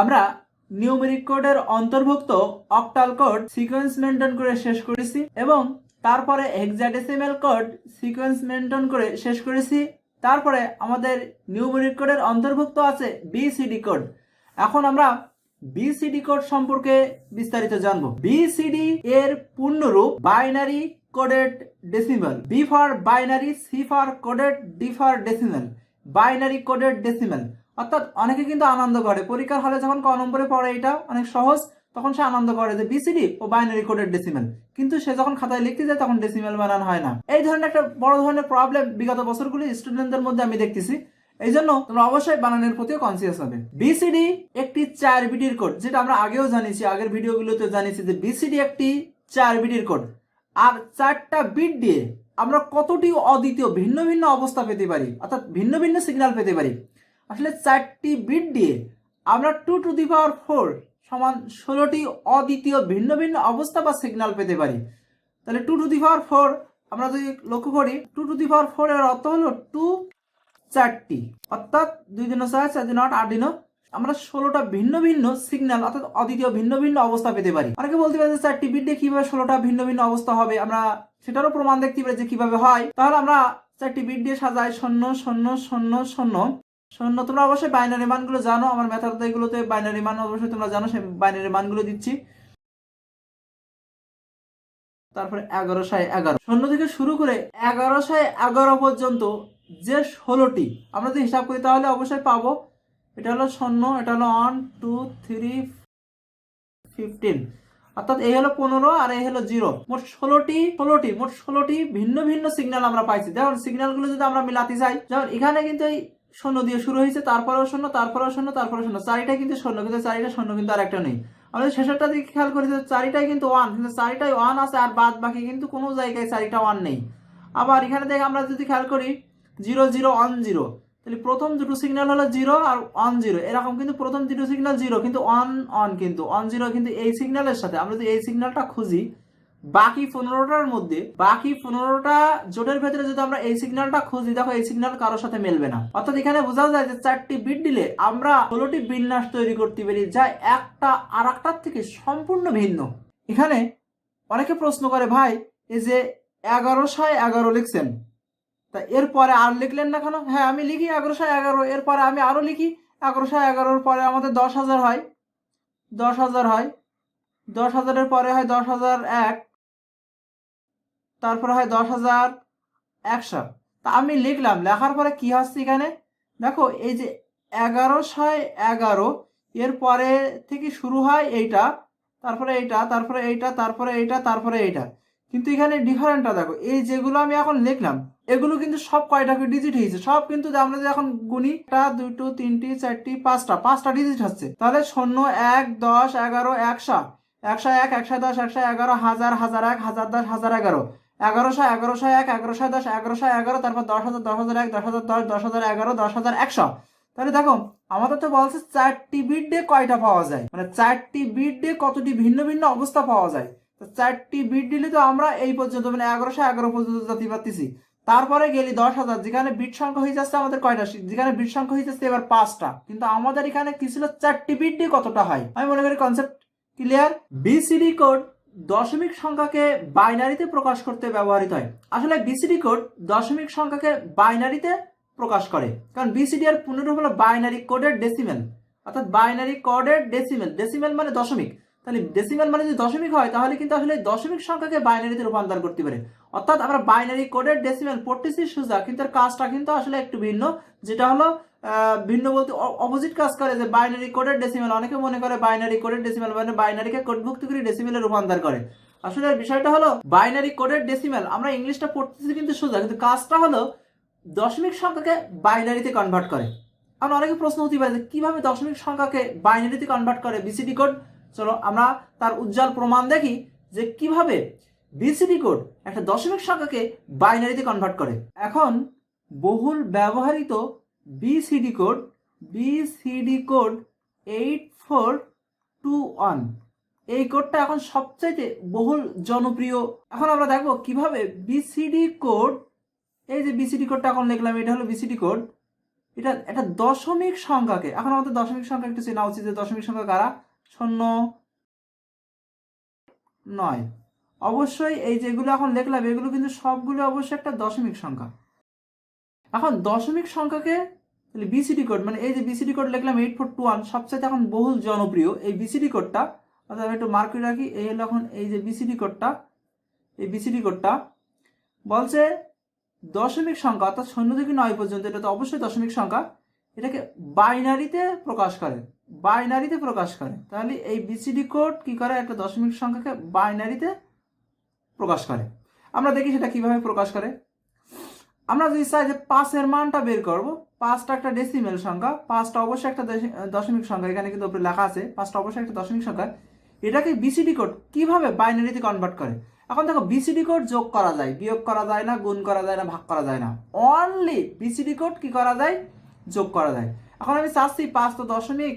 আমরা নিউমেরিক কোডের অন্তর্ভুক্ত অক্টাল কোড সিকোয়েন্স মেনটেন করে শেষ করেছি এবং তারপরে হেক্সাডেসিমাল কোড সিকোয়েন্স মেনটেন করে শেষ করেছি। তারপরে আমাদের নিউমেরিক কোডের অন্তর্ভুক্ত আছে বিসিডি কোড। এখন আমরা বিসিডি কোড সম্পর্কে বিস্তারিত জানব। বিসিডি এর পূর্ণরূপ binary coded decimal. B for binary, C for coded, D for decimal. Binary coded decimal অর্থাৎ অনেকে কিন্তু আনন্দ করে পরীক্ষার হলে যখন ক নম্বরে পড়ে এটা অনেক সহজ, তখন সে আনন্দ করে যে বিসিডি ও বাইনারি কোডেড ডেসিমাল, কিন্তু সে যখন খাতায় লিখতে যায় তখন ডেসিমাল বানান হয় না। এই ধরনের একটা বড় ধরনের প্রবলেম বিগত বছরগুলি স্টুডেন্টদের মধ্যে আমি দেখতেছি। এই জন্য তোমরা অবশ্যই বানানের প্রতিও কনসিয়াস হবে। বিসিডি একটি 4 বিটের কোড, যেটা আমরা আগেও জানিয়েছি, আগের ভিডিওগুলোতে জানিয়েছি যে বিসিডি একটি 4 বিটের কোড। আর 4টা বিট দিয়ে আমরা কতটি অদ্বিতীয় ভিন্ন ভিন্ন অবস্থা পেতে পারি, অর্থাৎ ভিন্ন ভিন্ন সিগন্যাল পেতে পারি। আসলে 4টি বিট দিয়ে আমরা 2⁴ সমান 16টি অদ্বিতীয় ভিন্ন ভিন্ন অবস্থা বা সিগন্যাল পেতে পারি। তাহলে 2⁴ আমরা যদি লক্ষ্য করি, 2⁴ এর অর্থ হলো 2 4টি, অর্থাৎ 2 × 4 4 × 8 8 × আমরা 16টা ভিন্ন ভিন্ন সিগন্যাল অর্থাৎ অদ্বিতীয় ভিন্ন ভিন্ন অবস্থা পেতে পারি। অনেকে বলতে পারে যে 4টি বিট দিয়ে কিভাবে 16টা ভিন্ন ভিন্ন অবস্থা হবে, আমরা সেটারও প্রমাণ দেখতে পারি যে কিভাবে হয়। তাহলে আমরা 4টি বিট দিয়ে সাজাই 0 0 0 0 0। তোমরা অবশ্যই বাইনারি মানগুলো জানো, আমার মেথড এগুলোতে বাইনারি মান অবশ্যই তোমরা জানো, সেই বাইনারি মানগুলো দিচ্ছি। তারপরে 1111 শূন্য থেকে শুরু করে 1111 পর্যন্ত যে 16টি আমরা যদি হিসাব করি তাহলে অবশ্যই পাবো। এটা হলো 0, এটা হলো 1 2 3 15, অর্থাৎ এই হলো 15 আর এই হলো 0। মোট 16টি ভিন্ন ভিন্ন সিগন্যাল আমরা পাইছি। যেমন সিগন্যালগুলো যদি আমরা মিলাতে চাই, যেমন এখানে কিন্তু এই 0 দিয়ে শুরু হয়েছে, তারপরেও 0, তারপরেও 0, তারপরেও 0, 4টাই কিন্তু 0, কিন্তু 4টা 0 কিন্তু আর একটা নেই। আমরা শেষেরটা দিকে খেয়াল করি যে 4টাই কিন্তু 1, কিন্তু 4টাই 1 আছে আর বাদ বাকি কিন্তু কোনো জায়গায় 4টা 1 নেই। আবার এখানে দেখে আমরা যদি খেয়াল করি 0 0 1 0, তাহলে প্রথম দুটো সিগন্যাল হলো 0 আর 1 0, এরকম কিন্তু প্রথম দুটো সিগন্যাল 0 কিন্তু 1 1, কিন্তু 1 0 কিন্তু এই সিগন্যালের সাথে আমরা যদি এই সিগন্যালটা খুঁজি বাকি 15টার মধ্যে, বাকি 15টা জোটের ভেতরে যদি আমরা এই সিগন্যালটা খুঁজি, দেখো এই সিগন্যাল কারোর সাথে মেলবে না। অর্থাৎ এখানে বোঝা যায় যে 4টি বিট দিলে আমরা 16টি বিন্যাস তৈরি করতে পারি যা একটা আর একটার থেকে সম্পূর্ণ ভিন্ন। এখানে অনেকে প্রশ্ন করে, ভাই এই যে 1111 লিখছেন, তা এরপরে আর লিখলেন না কেন? হ্যাঁ আমি লিখি 1111, এরপরে আমি আরো লিখি 1111 পরে আমাদের 10,000 হয়, 10,000 হয়, 10,000-এর পরে হয় 10,001, তারপরে হয় 10,100। তা আমি লিখলাম, লেখার পরে কি হচ্ছে এখানে দেখো, এই যে 1111 এর পরে থেকে শুরু হয় এইটা, তারপরে এইটা, তারপরে এইটা, তারপরে এইটা, তারপরে এইটা। কিন্তু এখানে ডিফারেন্টটা দেখো, এই যেগুলো আমি এখন লিখলাম এগুলো কিন্তু সব কয়টা ডিজিট হয়েছে, সব কিন্তু আমরা যে এখন গুনি 1 2 3 4 5টা ডিজিট হচ্ছে। তাহলে 0 1 10 11 100 101 110 111 1000 1001 1010 1011 1100 1101 1110 1111, তারপর 10,000 10,001 10,010 10,011 10,100। তাহলে দেখো আমাদের তো বলছে 4টি বিট দিয়ে কয়টা পাওয়া যায়, মানে 4টি বিট দিয়ে কতটি ভিন্ন ভিন্ন অবস্থা পাওয়া যায়। তো 4টি বিট দিলে তো আমরা এই পর্যন্ত মানে 1111 পর্যন্ত যেতে পারতেছি। তারপরে গেলি 10,000, যেখানে বিট সংখ্যা হয়ে যাচ্ছে আমাদের কয়টা, যেখানে বিট সংখ্যা হয়ে যাচ্ছে এবার 5টা, কিন্তু আমাদের এখানে কি ছিল 4টি বিট দিয়ে কতটা হয়। আমি মনে করি কনসেপ্ট ক্লিয়ার। বিসিডি কোড দশমিক সংখ্যাকে বাইনারিতে প্রকাশ করতে ব্যবহৃত হয়। আসলে বিসিডি কোড দশমিক সংখ্যাকে বাইনারিতে প্রকাশ করে, কারণ বিসিডি এর পূর্ণরূপ হলো বাইনারি কোডেড ডেসিমেল, অর্থাৎ বাইনারি কোডেড ডেসিমেল। ডেসিমেল মানে দশমিক, তাহলে ডেসিমেল মানে যদি দশমিক হয় তাহলে কিন্তু আসলে দশমিক সংখ্যাকে বাইনারিতে রূপান্তর করতে পারে। অর্থাৎ আমরা বাইনারি কোডেড ডেসিমেল পড়তেছি সোজা, কিন্তু এর কাজটা কিন্তু আসলে একটু ভিন্ন, যেটা হলো ভিন্ন বলতে অপোজিট কাজ করে। যে বাইনারি কোডেড ডেসিমেল, অনেকে মনে করে বাইনারি কোডেড ডেসিমেল মানে বাইনারিকে কোডভুক্ত করে ডেসিমেলে রূপান্তর করে। আসলে বিষয়টা হলো বাইনারি কোডেড ডেসিমেল আমরা ইংলিশটা পড়তেছি কিন্তু সোজা, কিন্তু কাজটা হলো দশমিক সংখ্যাকে বাইনারিতে কনভার্ট করে। আর অনেকে প্রশ্ন হতে পারে যে কিভাবে দশমিক সংখ্যাকে বাইনারিতে কনভার্ট করে বিসিডি কোড। চলো আমরা তার উজ্জ্বল প্রমাণ দেখি যে কিভাবে বিসিডি কোড একটা দশমিক সংখ্যাকে বাইনারিতে কনভার্ট করে। এখন বহুল ব্যবহৃত বিসিডি কোড 8421, এই কোডটা এখন সবচাইতে বহুল জনপ্রিয়। এখন আমরা দেখবো কিভাবে বিসিডি কোড, এই যে বিসিডি কোডটা এখন লিখলাম, এটা হলো বিসিডি কোড। এটা একটা দশমিক সংখ্যাকে, এখন আমাদের দশমিক সংখ্যা একটু চেনা উচিত যে দশমিক সংখ্যা কারা, 0, 9। অবশ্যই এই যেগুলো এখন লিখলাম এগুলো কিন্তু সবগুলো অবশ্যই একটা দশমিক সংখ্যা। এখন দশমিক সংখ্যাকে তাহলে বিসিডি কোড, মানে এই যে বিসিডি কোড লিখলাম 8421, সবচেয়ে এখন বহুল জনপ্রিয় এই বিসিডি কোডটা, অর্থাৎ আমি একটু মার্ক করে রাখি, এই হলো এখন এই যে বিসিডি কোডটা। এই বিসিডি কোডটা বলছে দশমিক সংখ্যা অর্থাৎ 0 থেকে 9 পর্যন্ত, এটা তো অবশ্যই দশমিক সংখ্যা, এটাকে বাইনারিতে প্রকাশ করে, বাইনারিতে প্রকাশ করে। তাহলে এই বিসিডি কোড কি করে, একটা দশমিক সংখ্যাকে বাইনারিতে প্রকাশ করে। আমরা দেখি সেটা কিভাবে প্রকাশ করে। আমরা যদি চাই যে 5-এর মানটা বের করব, 5টা একটা ডেসিমেল সংখ্যা, 5টা অবশ্যই একটা দশমিক সংখ্যা, এখানে কিন্তু উপরে লেখা আছে 5টা অবশ্যই একটা দশমিক সংখ্যা। এটাকে বিসিডি কোড কিভাবে বাইনারিতে কনভার্ট করে। এখন দেখো বিসিডি কোড যোগ করা যায়, বিয়োগ করা যায় না, গুণ করা যায় না, ভাগ করা যায় না, অনলি বিসিডি কোড কি করা যায়, যোগ করা যায়। এখন আমি চাচ্ছি 5 তো দশমিক,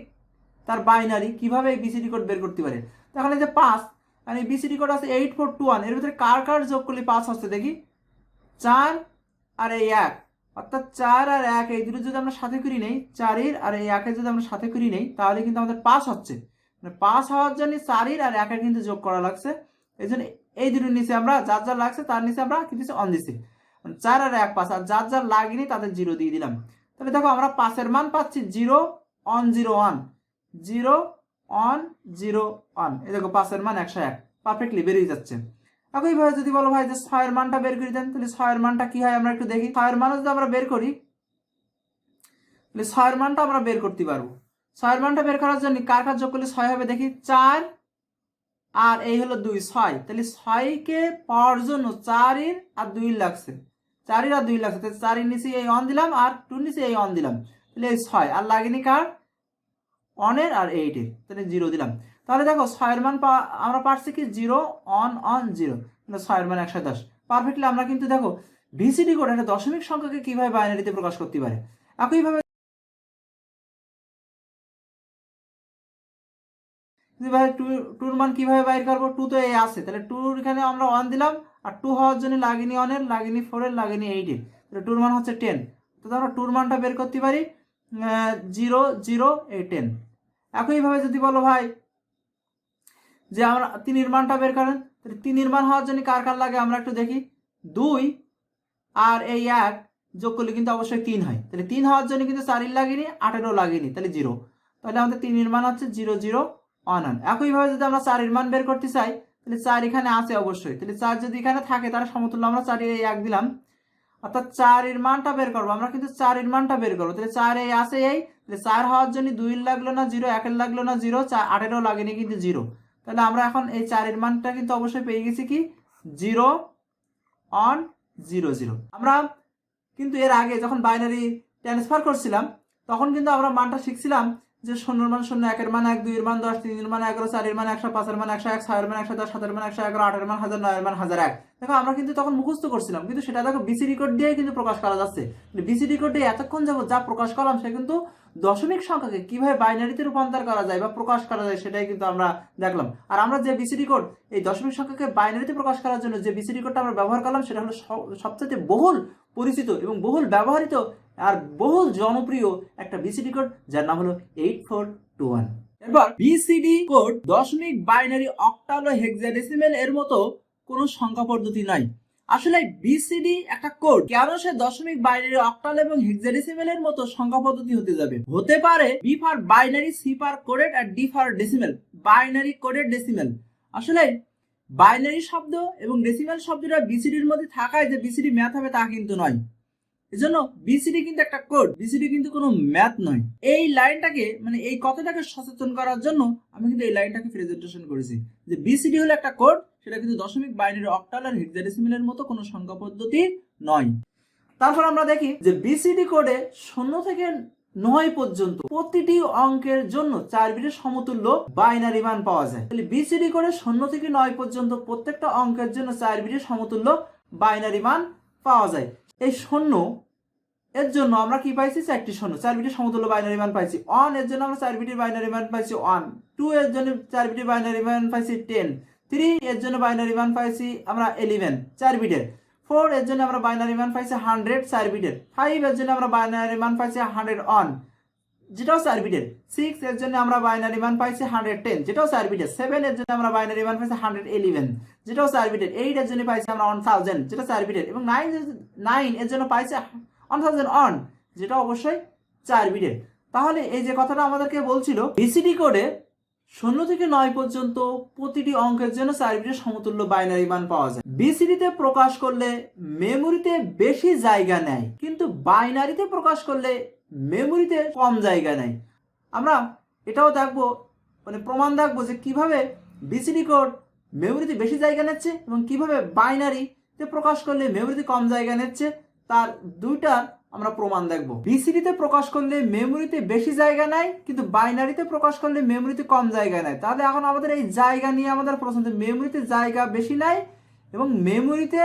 তার বাইনারি কিভাবে এই বিসিডি কোড বের করতে পারে। তখন এই যে 5 আর এই বিসিডি কোড আছে 8421, এর ভিতরে কার কার যোগ করলে 5 হচ্ছে দেখি, 4 আর এই 1, অর্থাৎ 4 আর 1 এই দুটো যদি আমরা সাথে করি নেই, 4 আর এই 1 যদি আমরা সাথে করি নেই, তাহলে কিন্তু আমাদের 5 হচ্ছে। মানে 5 হওয়ার জন্য 4 আর 1 কিন্তু যোগ করা লাগছে। এই জন্য এই দুটোর নিচে আমরা যার যার লাগছে তার নিচে আমরা কি দিচ্ছি, অন দিচ্ছি। 4 আর 1 5, আর যার যার লাগেনি তাদের 0 দিয়ে দিলাম। তাহলে দেখো আমরা 5-এর মান পাচ্ছি 0 on 0 1, 0 on 0 1। এই দেখো 5-এর মান 101 পারফেক্টলি বেরিয়ে যাচ্ছে। একইভাবে যদি বলো ভাই যে 6-এর মানটা বের করে দেন, তাহলে 6-এর মানটা কি হয় আমরা একটু দেখি। 6-এর মানও যদি আমরা বের করি, তাহলে 6-এর মানটা আমরা বের করতে পারবো। 6-এর মানটা বের করার জন্য কার কার যোগ করলে 6 হবে দেখি, 4 আর এই হলো 2, 6। তাহলে 6কে পাওয়ার জন্য 4 আর 2 লাগছে, 4 আর 2 লাগছে, তাহলে 4 এর নিচে এই অন দিলাম আর 2 নিচে এই অন দিলাম, তাহলে এই 6 আর লাগেনি কার, অনের আর 8-এর, তাহলে 0 দিলাম। তাহলে দেখো 6-এর মান আমরা পাচ্ছি কি 0 on 0, তাহলে 6-এর মান 110। পারফেক্টলি আমরা কিন্তু দেখো বিসিডি কোড একটা দশমিক সংখ্যাকে কিভাবে বাইনারিতে প্রকাশ করতে পারে। একইভাবে ভাই 2-এর মান কিভাবে বাইর করবো, 2 তো এই আছে, তাহলে 2 এখানে আমরা 1 দিলাম, আর 2 হওয়ার জন্য লাগেনি অনের, লাগেনি 4-এর, লাগেনি 8-এর, তাহলে 2-এর মান হচ্ছে 10। তো আমরা 2-এর মানটা বের করতে পারি 0 0 8 10। একইভাবে যদি বলো ভাই যে আমরা 3-এর মানটা বের করেন, তাহলে 3-এর মান হওয়ার জন্য কার কার লাগে আমরা একটু দেখি, 2 আর এই 1 যোগ করলে কিন্তু অবশ্যই 3 হয়, তাহলে 3 হওয়ার জন্য কিন্তু 4-এর লাগেনি, 8-এরও লাগেনি, তাহলে 0। তাহলে আমাদের 3-এর মান হচ্ছে 0 0 1 1। একইভাবে যদি আমরা 4-এর মান বের করতে চাই, তাহলে 4 এখানে আছে অবশ্যই, তাহলে 4 যদি এখানে থাকে তার সমতুল্য আমরা 4 এর 1 দিলাম, অর্থাৎ 4-এর মানটা বের করবো আমরা, কিন্তু 4-এর মানটা বের করবো, তাহলে 4 এই আছে এই, তাহলে 4 হওয়ার জন্য 2-এর লাগলো না 0, 1-এর লাগলো না 0, 8-এরও লাগেনি কিন্তু 0। তাহলে আমরা এখন এই 4-এর মানটা কিন্তু অবশ্যই পেয়ে গেছি কি 0 on 0 0। আমরা কিন্তু এর আগে যখন বাইনারি ট্রান্সফার করছিলাম তখন কিন্তু আমরা মানটা শিখছিলাম যে 0-এর মান 0, 1-এর মান 1, 2-এর মান 10, 3-এর মান 11, 4-এর মান 100, 5-এর মান 101, 6-এর মান 110, 7-এর মান 111, 8-এর মান 1000, 9-এর মান 1001। দেখো আমরা কিন্তু তখন মুখস্থ করছিলাম, কিন্তু সেটা দেখো বিসিডি কোড দিয়ে কিন্তু প্রকাশ করা যাচ্ছে। বিসিডি কোড দিয়ে এতক্ষণ যাবো যা প্রকাশ করলাম সে কিন্তু দশমিক সংখ্যাকে কিভাবে বাইনারিতে রূপান্তর করা যায় বা প্রকাশ করা যায় সেটাই কিন্তু আমরা দেখলাম। আর আমরা যে বিসিডি কোড এই দশমিক সংখ্যাকে বাইনারিতে প্রকাশ করার জন্য যে বিসিডি কোডটা আমরা ব্যবহার করলাম সেটা হলো সবচেয়ে বহুল পরিচিত এবং বহুল ব্যবহৃত আর বহুল জনপ্রিয় একটা বিসিডি কোড, যার নাম হলো 8421। এবার বিসিডি কোড দশমিক, বাইনারি, অক্টাল ও হেক্সাডেসিমেল এর মতো কোনো সংখ্যা পদ্ধতি নাই। আসলে বিসিডি একটা কোড, কেন সে দশমিক, বাইনারি, অক্টাল এবং হেক্সাডেসিমেল এর মতো সংখ্যা পদ্ধতি হতে পারে B for binary, C for coded আর D for decimal, binary coded decimal. আসলে বাইনারি শব্দ এবং ডেসিমেল শব্দটা বিসিডির মধ্যে থাকায় যে বিসিডি ম্যাথ হবে তা কিন্তু নয়। এজন্য বিসিডি কিন্তু একটা কোড, বিসিডি কিন্তু কোনো ম্যাথ নয়। এই লাইনটাকে মানে এই কথাটাকে সচেতন করার জন্য আমি কিন্তু এই লাইনটাকে প্রেজেন্টেশন করেছি যে বিসিডি হলো একটা কোড, সেটা কিন্তু দশমিক, বাইনারি, অক্টাল আর হেক্সাডেসিমেলের মতো কোনো সংখ্যা পদ্ধতি নয়। তারপর আমরা দেখি যে বিসিডি কোডে 0 থেকে 9 পর্যন্ত প্রতিটি অঙ্কের জন্য 4 বিটের সমতুল্য বাইনারি মান পাওয়া যায়। তাহলে বিসিডি কোডে 0 থেকে 9 পর্যন্ত প্রত্যেকটা অঙ্কের জন্য 4 বিটের সমতুল্য বাইনারি মান পাওয়া যায়। এই 0 এর জন্য আমরা কি পাইছি, 4টি 0, 4 বিটের সমতুল্য বাইনারি মান পাইছি। 1 এর জন্য আমরা 4 বিটের বাইনারি মান পাইছি 1, 2 এর জন্য 4 বিটের বাইনারি মান পাইছি 10, 3 এর জন্য বাইনারি মান পাইছি আমরা 11 4 বিটের, 4 এর জন্য আমরা বাইনারি মান পাইছি 100 4 বিটের। 5 এর জন্য আমরা বাইনারি মান পাইছি 100 অন, যেটাও 4 বিটের। 6 এর জন্য আমরা বাইনারি মান পাইছি 110, যেটাও 4 বিটের। 7 এর জন্য আমরা বাইনারি মান পাইছি 111, যেটাও 4 বিটের। 8 এর জন্য পাইছি আমরা 1000, যেটা 4 বিটের। এবং 9 এর জন্য পাইছি 1000 অন, যেটা অবশ্যই 4 বিটের। তাহলে এই যে কথাটা আমাদেরকে বলছিল, বিসিডি কোডে 0 থেকে 9 পর্যন্ত প্রতিটি অঙ্কের জন্য 4 বিটের সমতুল্য বাইনারি মান পাওয়া যায়। বিসিডিতে প্রকাশ করলে মেমোরিতে বেশি জায়গা নেয়, কিন্তু বাইনারিতে প্রকাশ করলে মেমোরিতে কম জায়গা নেয়। আমরা এটাও দেখবো, মানে প্রমাণ দেখবো যে কিভাবে বিসিডি কোড মেমোরিতে বেশি জায়গা নিচ্ছে এবং কিভাবে বাইনারিতে প্রকাশ করলে মেমোরিতে কম জায়গা নিচ্ছে, তার দুইটার আমরা প্রমাণ দেখব। বিসিডিতে প্রকাশ করলে মেমোরিতে বেশি জায়গা নেয়, কিন্তু বাইনারিতে প্রকাশ করলে মেমোরিতে কম জায়গা নেয়। তাহলে এখন আমাদের এই জায়গা নিয়ে আমাদের প্রশ্ন, মেমোরিতে জায়গা বেশি নেয় এবং মেমোরিতে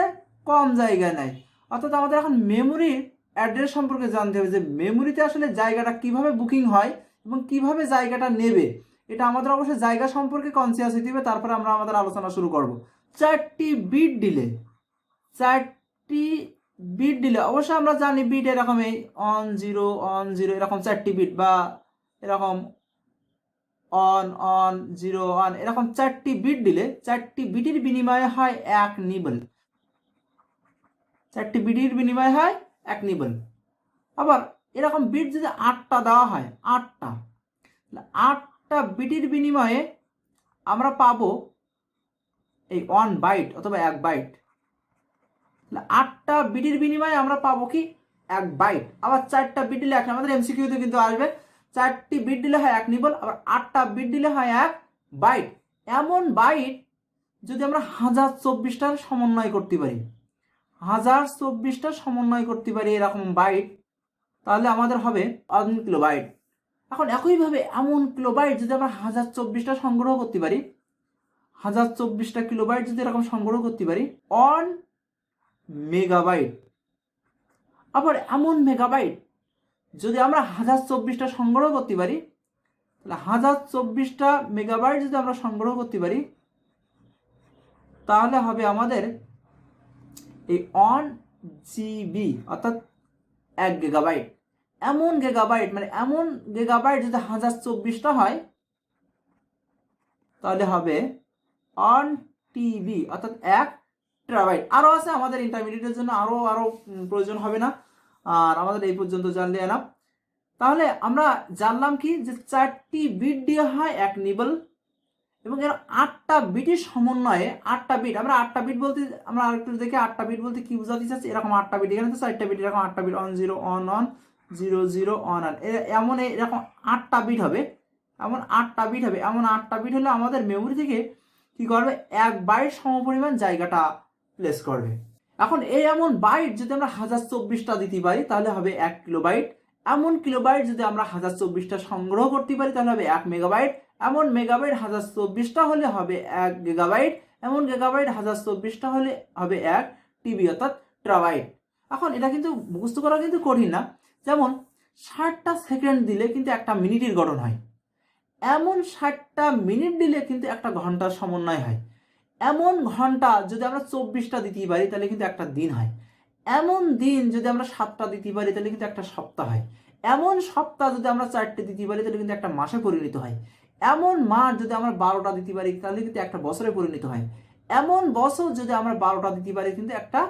কম জায়গা নেয়। অর্থাৎ আমাদের এখন মেমোরির অ্যাড্রেস সম্পর্কে জানতে হবে, যে মেমোরিতে আসলে জায়গাটা কিভাবে বুকিং হয় এবং কিভাবে জায়গাটা নেবে। এটা আমাদের অবশ্যই জায়গা সম্পর্কে কনসিয়াস হতে হবে, তারপরে আমরা আমাদের আলোচনা শুরু করব। 4টি বিট দিলে, 4টি বিট দিলে অবশ্যই আমরা জানি বিট এরকম এই অন জিরো এরকম 4টি বিট, বা এরকম অন জিরো অন, এরকম 4টি বিট দিলে 4টি বিটের বিনিময়ে হয় 1 নিবল। 4টি বিটের বিনিময়ে হয় 1 নিবল। আবার এরকম বিট যদি 8টা দেওয়া হয়, 8টা বিটের বিনিময়ে আমরা পাবো এই 1 বাইট অথবা 1 বাইট। 8টা বিটের বিনিময়ে আমরা পাবো কি 1 বাইট। আবার 4টা বিট দিলে আমাদের এমসিকিউতে কিন্তু আসবে 4টি বিট দিলে হয় 1 নিবল, আবার 8টা বিট দিলে হয় 1 বাইট। এমন বাইট যদি আমরা 1024টার সমন্বয় করতে পারি, 1024টার সমন্বয় করতে পারি এরকম বাইট, তাহলে আমাদের হবে 1 কিলোবাইট। এখন একইভাবে এমন কিলোবাইট যদি আমরা 1024টা সংগ্রহ করতে পারি, 1024টা কিলোবাইট যদি এরকম সংগ্রহ করতে পারি, 1 মেগাবাইট। আবার এমন মেগাবাইট যদি আমরা 1024টা সংগ্রহ করতে পারি, তাহলে 1024টা মেগাবাইট যদি আমরা সংগ্রহ করতে পারি, তাহলে হবে আমাদের এই 1 জিবি অর্থাৎ 1 গিগাবাইট। এমন গিগাবাইট, মানে এমন গিগাবাইট যদি 1024টা হয়, তাহলে হবে 1 টিবি অর্থাৎ 1 টেরাবাইট। আরও আছে, আমাদের ইন্টারমিডিয়েটের জন্য আরও প্রয়োজন হবে না, আর আমাদের এই পর্যন্ত জানলে এনাফ। তাহলে আমরা জানলাম কি, যে 4টি বিট দিয়ে হয় 1 নিবল, এবং এর 8টা বিটের সমন্বয়ে 8টা বিট। আমরা 8টা বিট বলতে আমরা আরেকটু দেখি 8টা বিট বলতে কি বোঝাতে চাচ্ছি। এরকম 8টা বিট, এখানে তো 4টা বিট, এরকম 8টা bit, one zero one zero zero one এমন এরকম 8টা বিট হবে। এমন 8টা বিট হবে, এমন 8টা বিট হলে আমাদের মেমোরি থেকে কি করবে, 1 বাইট সমপরিমাণ জায়গাটা প্লেস করবে। এখন এই এমন বাইট যদি আমরা 1024টা দিতে পারি, তাহলে হবে 1 কিলোবাইট। এমন কিলোবাইট যদি আমরা 1024টা সংগ্রহ করতে পারি, তাহলে হবে 1 মেগাবাইট। এমন মেগাবাইট 1024টা হলে হবে 1 গিগাবাইট। এমন গিগাবাইট 1024টা হলে হবে 1 টিবি অর্থাৎ টেরাবাইট। এখন এটা কিন্তু মুখস্থ করা কিন্তু কঠিন না। যেমন 60টা সেকেন্ড দিলে কিন্তু একটা মিনিটের গঠন হয়, এমন 60টা মিনিট দিলে কিন্তু একটা ঘন্টার সমন্বয় হয়। এমন ঘন্টা যদি আমরা 24টা দিতে পারি, তাহলে কিন্তু একটা দিন হয়। এমন দিন যদি আমরা 7টা দিতে পারি, তাহলে কিন্তু একটা সপ্তাহ হয়। এমন সপ্তাহ যদি আমরা 4টে দিতে পারি, তাহলে কিন্তু একটা মাসে পরিণত হয়। এমন মাস যদি আমরা 12টা দিতে পারি, তাহলে কিন্তু একটা বছরে পরিণত হয়। এমন বছর যদি আমরা 12টা দিতে পারি, কিন্তু একটা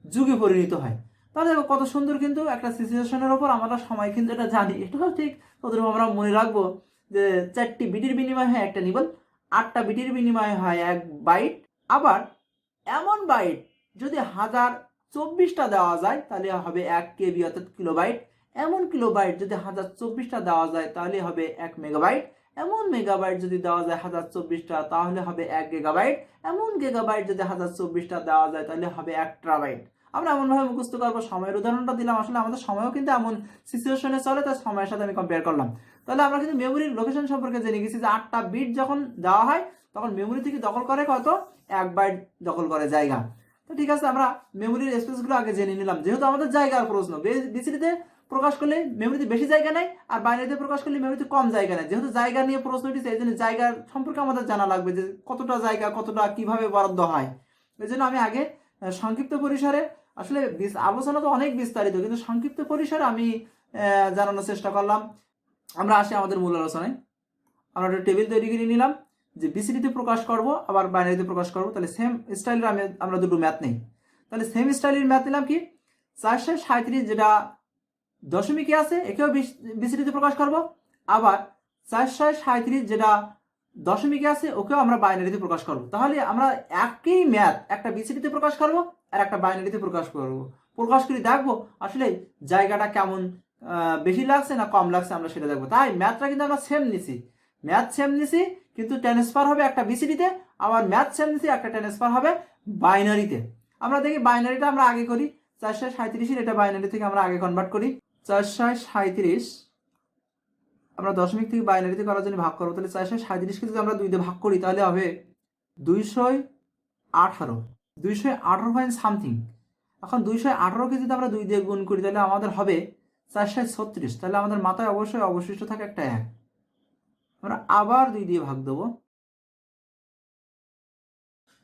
যুগে পরিণত হয়। তাহলে কত সুন্দর কিন্তু একটা সিচুয়েশনের ওপর আমরা সময় কিন্তু এটা জানি, এটাও ঠিক ততটুকু আমরা মনে রাখবো যে 4টি বিটের বিনিময় হয় 1টা নিবল, 8টা বিটের বিনিময় হয় 1 বাইট। আবার এমন বাইট যদি 1024টা দেওয়া যায়, তাহলে হবে 1 কেবি অর্থাৎ কিলোবাইট। এমন কিলোবাইট যদি 1024টা দেওয়া যায়, তাহলে হবে 1 মেগাবাইট। এমন মেগাবাইট যদি দেওয়া যায় 1024টা, তাহলে হবে 1 গিগাবাইট। এমন গিগাবাইট যদি 1024টা দেওয়া যায়, তাহলে হবে 1 টেরাবাইট। আমরা এমনভাবে মুখস্থ করবো। সময়ের উদাহরণটা দিলাম, আসলে আমাদের সময়ও কিন্তু এমন সিচুয়েশনে চলে, তার সময়ের সাথে আমি কম্পেয়ার করলাম। তাহলে আমরা কিন্তু মেমোরির লোকেশন সম্পর্কে জেনে গেছি যে 8টা বিট যখন দেওয়া হয়, তখন মেমোরি থেকে দখল করে কত, 1 বাইট দখল করে জায়গা। তো ঠিক আছে, আমরা মেমোরির স্পেসগুলো আগে জেনে নিলাম। যেহেতু আমাদের জায়গার প্রশ্ন, বিসিডিতে প্রকাশ করলে মেমোরিতে বেশি জায়গা নেয়, আর বাইনারিতে প্রকাশ করলে মেমোরিতে কম জায়গা নেয়। যেহেতু জায়গা নিয়ে প্রশ্ন উঠেছে, এই জন্য জায়গার সম্পর্কে আমাদের জানা লাগবে যে কতটা জায়গা, কতটা কিভাবে বরাদ্দ হয়। এই জন্য আমি আগে সংক্ষিপ্ত পরিসরে আসলে আলোচনা তো অনেক বিস্তারিত, কিন্তু সংক্ষিপ্ত পরিসরে আমি জানানোর চেষ্টা করলাম। আমরা আসি আমাদের মূল আলোচনায়। আমরা একটা টেবিল তৈরি করে নিলাম যে বিসিডিতে প্রকাশ করব আবার বাইনারিতে প্রকাশ করব। তাহলে সেম স্টাইলের আমরা দুটো ম্যাথ নেই। তাহলে সেম স্টাইলের ম্যাথ নিলাম কি 437, যেটা দশমিকে আছে, একেও বিসিডিতে প্রকাশ করব। আবার 437 যেটা দশমিকে আছে, ওকেও আমরা বাইনারিতে প্রকাশ করব। তাহলে আমরা একই ম্যাথ একটা বিসিডিতে প্রকাশ করব আর একটা বাইনারিতে প্রকাশ করব। প্রকাশ করে দেখবো আসলে জায়গাটা কেমন বেশি লাগছে না কম লাগছে, আমরা সেটা দেখবো। তাই ম্যাথটা কিন্তু আমরা সেম নিছি, ম্যাথ সেম নিছি, কিন্তু ট্রান্সফার হবে একটা বিসিডিতে, আবার ম্যাথ সেম নিছি, একটা ট্রান্সফার হবে বাইনারিতে। আমরা দেখি বাইনারিটা আমরা আগে করি। 437 এটা বাইনারি থেকে আমরা আগে কনভার্ট করি। 437 আমরা দশমিক থেকে বাইনারিতে করার জন্য ভাগ করবো। তাহলে 437কে যদি আমরা 2 দিয়ে ভাগ করি তাহলে হবে 218, 218 পয়েন্ট সামথিং। এখন 218কে যদি আমরা 2 দিয়ে গুণ করি তাহলে আমাদের হবে 436। তাহলে আমাদের মাথায় অবশ্যই অবশিষ্ট থাকে একটা 1। আমরা আবার 2 দিয়ে ভাগ দেবো।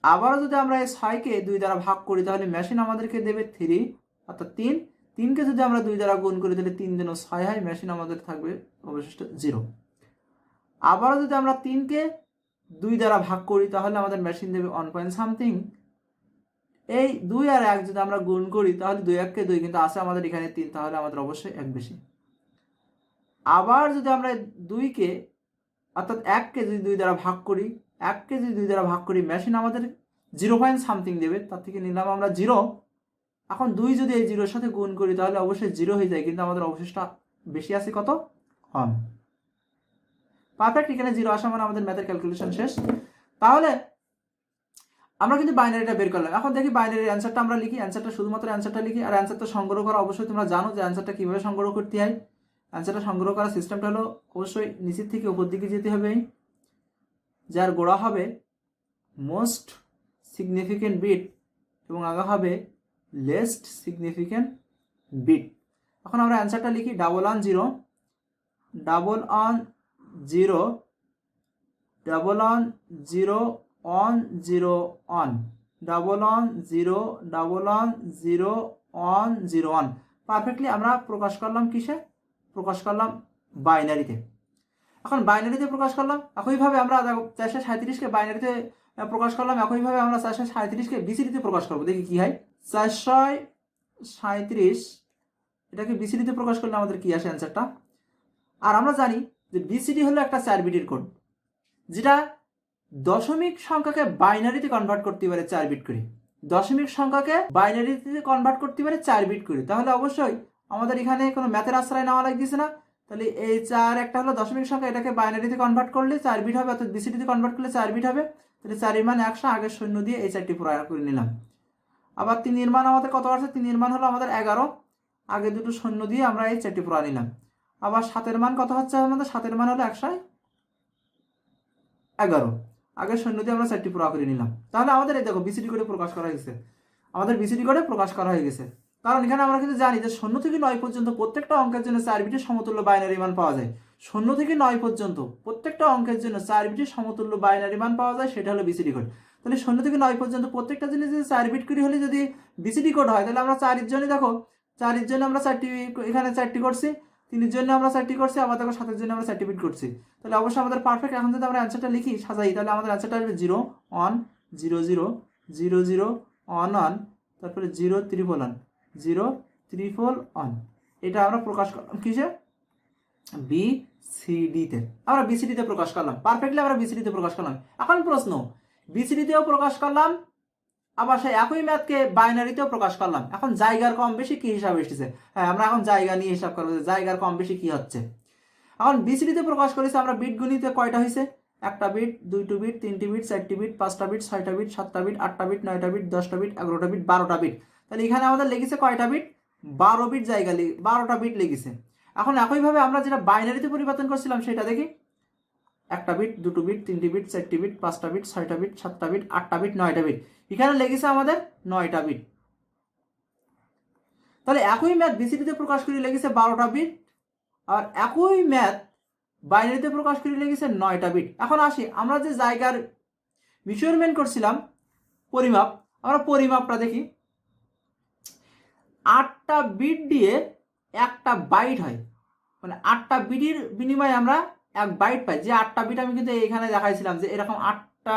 আবারও যদি আমরা এই 6কে 2 দ্বারা ভাগ করি তাহলে মেশিন আমাদেরকে দেবে 3, অর্থাৎ 3। 3কে যদি আমরা 2 দ্বারা গুণ করি তাহলে 3 দিনও 6 হয়, মেশিন আমাদের থাকবে অবশিষ্ট 0। আবারও যদি আমরা 3কে 2 দ্বারা ভাগ করি তাহলে আমাদের মেশিন দেবে 1 পয়েন্ট সামথিং। এই 2 আর 1 যদি আমরা গুণ করি তাহলে 2 1 কে 2, কিন্তু আছে আমাদের এখানে 3, তাহলে আমাদের অবশ্যই 1 বেশি। আবার যদি আমরা 2কে অর্থাৎ 1কে যদি 2 দ্বারা ভাগ করি, 1কে যদি 2 দ্বারা ভাগ করি, মেশিন আমাদের 0 পয়েন্ট সামথিং দেবে, তার থেকে নিলাম আমরা 0। এখন 2 যদি এই 0-এর সাথে গুণ করি তাহলে অবশ্যই 0 হয়ে যায়, কিন্তু আমাদের অবশিষ্ট বেশি আছে কত? কম। পারফেক্ট, এখানে 0 আসা মানে আমাদের ম্যাথের ক্যালকুলেশন শেষ। তাহলে আমরা কিন্তু বাইনারিটা বের করলাম। এখন দেখি বাইনারির অ্যান্সারটা আমরা লিখি, অ্যান্সারটা শুধুমাত্র অ্যান্সারটা লিখি। আর অ্যান্সারটা সংগ্রহ করা অবশ্যই তোমরা জানো যে অ্যান্সারটা কীভাবে সংগ্রহ করতে হয়। অ্যান্সারটা সংগ্রহ করার সিস্টেমটা হলো অবশ্যই নিচের থেকে উপর দিকে যেতে হবে, যার গোড়া হবে মোস্ট সিগনিফিকেন্ট বিট এবং আগা হবে লেস্ট সিগনিফিকেন্ট বিট। এখন আমরা অ্যান্সারটা লিখি 110, 110, 110, 101, 110, 110, 101। পারফেক্টলি আমরা প্রকাশ করলাম কিসে? প্রকাশ করলাম বাইনারিতে। এখন বাইনারিতে প্রকাশ করলাম, একইভাবে আমরা 437কে বাইনারিতে প্রকাশ করলাম, একইভাবে আমরা 437কে বিসিডিতে প্রকাশ করবো। দেখি কি হয়। 437 এটাকে বিসিডিতে প্রকাশ করলে আমাদের কি আসে অ্যান্সারটা। আর আমরা জানি যে বিসিডি হলো একটা 4 বিটের কোড, যেটা দশমিক সংখ্যাকে বাইনারিতে কনভার্ট করতে পারে 4 বিট করে। দশমিক সংখ্যাকে বাইনারিতে কনভার্ট করতে পারে 4 বিট করে। তাহলে অবশ্যই আমাদের এখানে কোনো ম্যাথের আশ্রয় নেওয়া লাগছে না। তাহলে এই 4 একটা হলো দশমিক সংখ্যা, এটাকে বাইনারিতে কনভার্ট করলে 4 বিট হবে, অর্থাৎ বিসিডিতে কনভার্ট করলে 4 বিট হবে। তাহলে 4 এর মান 100, আগের শূন্য দিয়ে এই 4টি পুরো করে নিলাম। আবার 3 এর মান আমাদের কত আসছে? 3 এর মান হলো আমাদের 11, আগে দুটো শূন্য দিয়ে আমরা এই 4টি পুরো নিলাম। আবার 7 এর মান কত হচ্ছে আমাদের? 7 এর মান হলো 111, আগের শূন্য দিয়ে আমরা 4টি পুরো করে নিলাম। তাহলে আমাদের এই দেখো বিসিডি কোডে প্রকাশ করা হয়েছে, আমাদের বিসিডি কোডে প্রকাশ করা হয়ে গেছে। কারণ এখানে আমরা কিন্তু জানি যে 0 থেকে 9 পর্যন্ত প্রত্যেকটা অঙ্কের জন্য 4 বিটের সমতুল্য বাইনারি মান পাওয়া যায়। 0 থেকে 9 পর্যন্ত প্রত্যেকটা অঙ্কের জন্য 4 বিটের সমতুল্য বাইনারি মান পাওয়া যায়, সেটা হলো বিসিডি কোড। তাহলে 0 থেকে 9 পর্যন্ত প্রত্যেকটা জিনিস যদি 4 বিট করে হলে যদি বিসিডি কোড হয়, তাহলে আমরা 4 এর জন্য দেখো 4 এর জন্য আমরা 4টি, এখানে 4টি করছি, 3 এর জন্য আমরা 4টি করছি, আবার দেখো 7 এর জন্য আমরা 4টি বিট করছি। তাহলে অবশ্যই আমাদের পারফেক্ট। এখন যদি আমরা অ্যান্সারটা লিখি সাজাই, তাহলে আমাদের অ্যান্সারটা আসবে 0 1 0 0 0 0 1 1, তারপরে 0 1 0 1। এটা আমরা প্রকাশ করলাম কিসে? বিসিডিতে। আমরা বিসিডিতে প্রকাশ করলাম, পারফেক্টলি আমরা বিসিডিতে প্রকাশ করলাম। এখন প্রশ্ন, বিসিডিতেও প্রকাশ করলাম, আবার সেই একই ম্যাথকে বাইনারিতেও প্রকাশ করলাম। এখন জায়গার কম বেশি কি হিসাবে এসেছে? হ্যাঁ, আমরা এখন জায়গা নিয়ে হিসাব করবো, জায়গার কম বেশি কি হচ্ছে। এখন বিসিডিতে প্রকাশ করেছে আমরা বিট গুণিতে কয়টা হয়েছে? 1টা বিট, 2টি বিট, 3টি বিট, 4টি বিট, 5টা বিট, 6টা বিট, 7টা বিট, 8টা বিট, 9টা বিট, 10টা বিট, 11টা বিট, 12টা বিট। তাহলে এখানে আমাদের লেগেছে কয়টা বিট? 12 বিট জায়গা, 12টা বিট লেগেছে। এখন একইভাবে আমরা যেটা বাইনারিতে পরিবর্তন করছিলাম সেটা দেখি। 1টা বিট, 2টো বিট, 3টি বিট, 4টি বিট, 5টা বিট, 6টা বিট, 7টা বিট, 8টা বিট, 9টা বিট। এখানে লেগেছে আমাদের 9টা বিট। তাহলে একই ম্যাথ বিসিডিতে প্রকাশ করে লেগেছে 12টা বিট, আর একই ম্যাথ বাইনারিতে প্রকাশ করে লেগেছে 9টা বিট। এখন আসি, আমরা যে জায়গার মেজারমেন্ট করছিলাম, পরিমাপ, আমরা পরিমাপটা দেখি। 8টা বিট দিয়ে একটা বাইট হয়, মানে 8টা বিটের বিনিময়ে আমরা 1 বাইট পাই। যে 8টা বিট আমি কিন্তু এখানে দেখাইছিলাম যে এরকম 8টা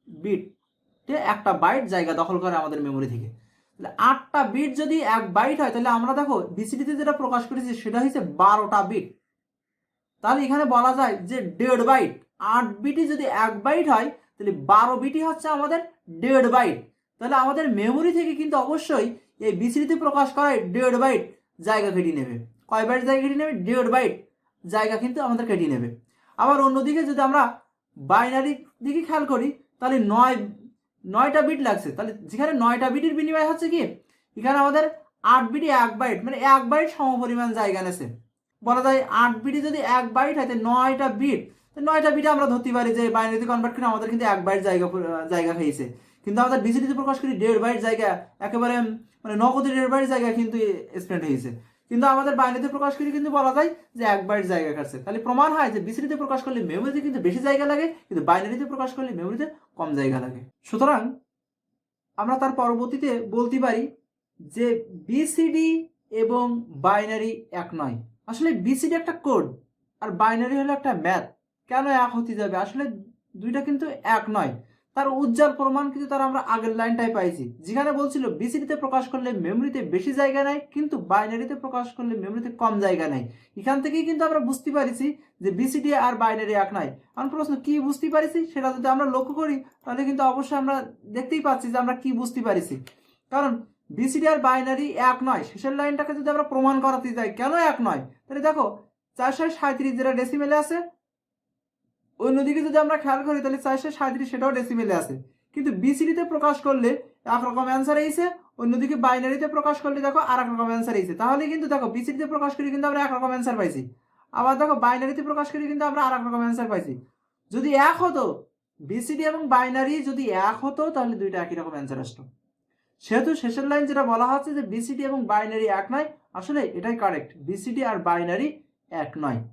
বিটে একটা বাইট জায়গা দখল করে আমাদের মেমোরি থেকে। তাহলে 8টা বিট যদি 1 বাইট হয়, তাহলে আমরা দেখো বিসিডিতে যেটা প্রকাশ করেছি সেটা হচ্ছে 12টা বিট। তাহলে এখানে বলা যায় যে 1.5 বাইট, 8 বিটই যদি 1 বাইট হয় তাহলে 12 বিটই হচ্ছে আমাদের 1.5 বাইট। তাহলে আমাদের মেমোরি থেকে কিন্তু অবশ্যই এই বিসিডিতে প্রকাশ করায় 1.5 বাইট জায়গা কেটে নেবে। কয় বাইট জায়গা কেটে নেবে? 1.5 বাইট জায়গা কিন্তু আমাদের কেটে নেবে। আবার অন্যদিকে যদি আমরা বাইনারি দিকে খেয়াল করি, তাহলে 9টা বিট লাগছে। তাহলে যেখানে 9টা বিটের বিনিময় হচ্ছে কি, এখানে আমাদের 8 বিটই 1 বাইট, মানে 1 বাইট সমপরিমাণ জায়গা নেছে। বলা যায় 8 বিটে যদি 1 বাইট হয়, 9টা বিট, 9টা বিটে আমরা ধরতে পারি যে বাইনারিতে কনভার্ট করে আমাদের কিন্তু 1 বাইট জায়গা খেয়েছে। কিন্তু আমাদের বিসিডিতে প্রকাশ করি 1.5 বাইট জায়গা, একেবারে মানে নগদে 1.5 বাইট জায়গা কিন্তু স্পেন্ড হয়েছে। কিন্তু আমাদের বাইনারিতে প্রকাশ করি কিন্তু বলা যায় যে 1 বাইট জায়গা কাটছে। তাহলে প্রমাণ হয় যে বিসিডিতে প্রকাশ করলে মেমোরিতে কিন্তু বেশি জায়গা লাগে, কিন্তু বাইনারিতে প্রকাশ করলে মেমোরিতে কম জায়গা লাগে। সুতরাং আমরা তার পরবর্তীতে বলতে পারি যে বিসিডি এবং বাইনারি এক নয়। আসলে বিসিডি একটা কোড আর বাইনারি হলো একটা ম্যাথ। কেন এক হতে যাবে? আসলে দুইটা কিন্তু এক নয়। তার উজ্জ্বল প্রমাণ কিন্তু তার আমরা আগের লাইনটাই পাইছি, যেখানে বলছিল বিসিডিতে প্রকাশ করলে মেমোরিতে বেশি জায়গা নেয়, কিন্তু বাইনারিতে প্রকাশ করলে মেমোরিতে কম জায়গা নেয়। এখান থেকেই কিন্তু আমরা বুঝতে পারিছি যে বিসিডি আর বাইনারি এক নয়। কারণ প্রশ্ন কি বুঝতে পারিছি সেটা যদি আমরা লক্ষ্য করি, তাহলে কিন্তু অবশ্যই আমরা দেখতেই পাচ্ছি যে আমরা কি বুঝতে পারিছি। কারণ বিসিডি আর বাইনারি এক নয়, শেষের লাইনটাকে যদি আমরা প্রমাণ করাতে যাই কেন এক নয়, তাহলে দেখো 437 যেটা ডেসিমেলে আছে, অন্যদিকে যদি আমরা খেয়াল করি তাহলে 437 সেটাও ডেসিমেলে আছে। কিন্তু বিসিডিতে প্রকাশ করলে একরকম অ্যান্সার এসেছে, অন্যদিকে বাইনারিতে প্রকাশ করলে দেখো আর এক রকম অ্যান্সার এসেছে। তাহলে কিন্তু দেখো বিসিডিতে প্রকাশ করি কিন্তু আমরা একরকম অ্যান্সার পাইছি, আবার দেখো বাইনারিতে প্রকাশ করি কিন্তু আমরা আর এক রকম অ্যান্সার পাইছি। যদি এক হতো, বিসিডি এবং বাইনারি যদি এক হতো, তাহলে দুইটা একই রকম অ্যান্সার আসতো। সেহেতু শেষের লাইন যেটা বলা হচ্ছে যে বিসিডি এবং বাইনারি এক নয়, আসলে এটাই কারেক্ট, বিসিডি আর বাইনারি এক নয়।